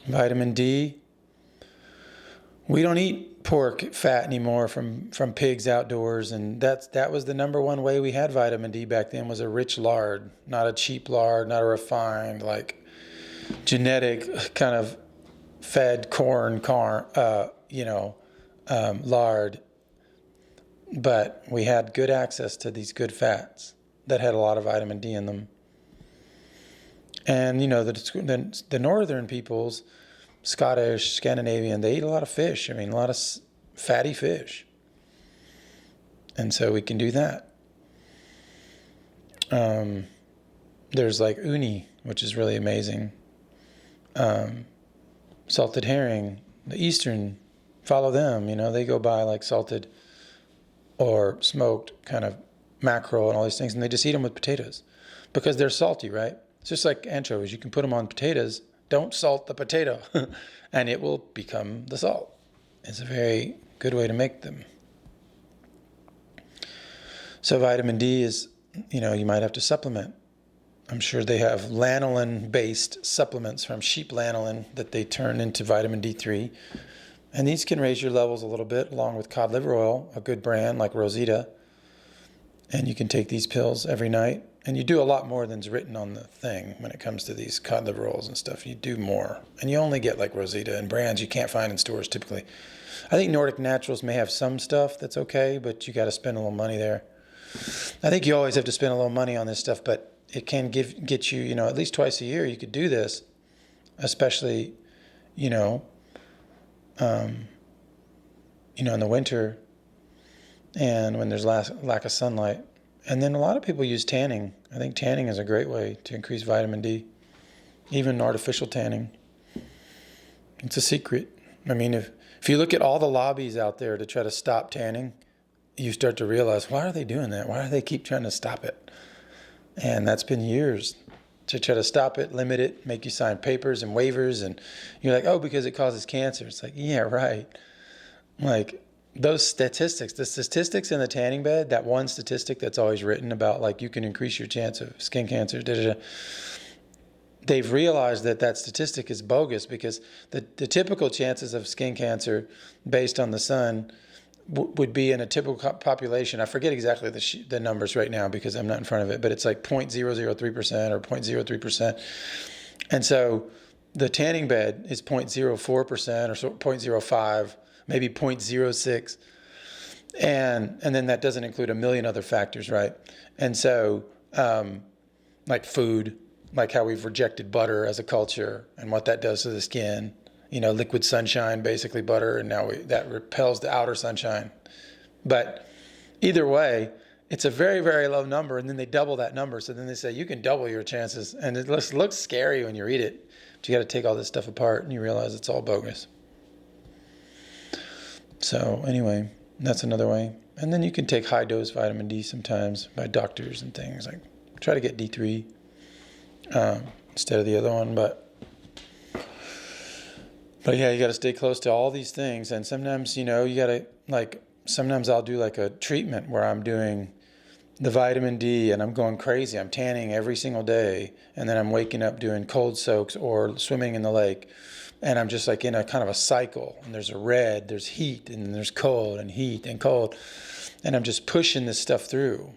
Vitamin D. We don't eat pork fat anymore from pigs outdoors, and that was the number one way we had vitamin D back then, was a rich lard, not a cheap lard, not a refined, like genetic kind of fed lard. But we had good access to these good fats that had a lot of vitamin D in them. And the northern peoples, Scottish, Scandinavian, they eat a lot of fish. I mean, a lot of fatty fish. And so we can do that. There's like uni, which is really amazing. Salted herring, the Eastern, follow them. They go by like salted or smoked kind of mackerel and all these things, and they just eat them with potatoes because they're salty, right? It's just like anchovies. You can put them on potatoes. Don't salt the potato, and it will become the salt. It's a very good way to make them. So vitamin D is, you might have to supplement. I'm sure they have lanolin-based supplements from sheep lanolin that they turn into vitamin D3. And these can raise your levels a little bit, along with cod liver oil, a good brand like Rosita. And you can take these pills every night. And you do a lot more than's written on the thing when it comes to these cod liver oils and stuff. You do more. And you only get like Rosita and brands you can't find in stores typically. I think Nordic Naturals may have some stuff that's okay, but you got to spend a little money there. I think you always have to spend a little money on this stuff, but it can get you, at least twice a year you could do this, especially, in the winter and when there's lack of sunlight. And then a lot of people use tanning. I think tanning is a great way to increase vitamin D, even artificial tanning. It's a secret. I mean, if you look at all the lobbies out there to try to stop tanning, you start to realize, why are they doing that? Why do they keep trying to stop it? And that's been years to try to stop it, limit it, make you sign papers and waivers. And you're like, oh, because it causes cancer. It's like, yeah, right. Like those statistics, the statistics in the tanning bed, that one statistic that's always written about like you can increase your chance of skin cancer, they've realized that statistic is bogus because the typical chances of skin cancer based on the sun would be in a typical population. I forget exactly the numbers right now because I'm not in front of it, but it's like 0.003% or 0.03%. And so the tanning bed is 0.04% or 0.05, maybe 0.06. And then that doesn't include a million other factors, right? And so like food, like how we've rejected butter as a culture and what that does to the skin. Liquid sunshine, basically butter, and now that repels the outer sunshine. But either way, it's a very, very low number, and then they double that number. So then they say, you can double your chances. And it looks scary when you read it. But you got to take all this stuff apart, and you realize it's all bogus. So anyway, that's another way. And then you can take high-dose vitamin D sometimes by doctors and things. Like try to get D3 instead of the other one, But yeah, you got to stay close to all these things. And sometimes, you got to, sometimes I'll do like a treatment where I'm doing the vitamin D and I'm going crazy. I'm tanning every single day. And then I'm waking up doing cold soaks or swimming in the lake. And I'm just like in a kind of a cycle. And there's there's heat, and there's cold and heat and cold. And I'm just pushing this stuff through,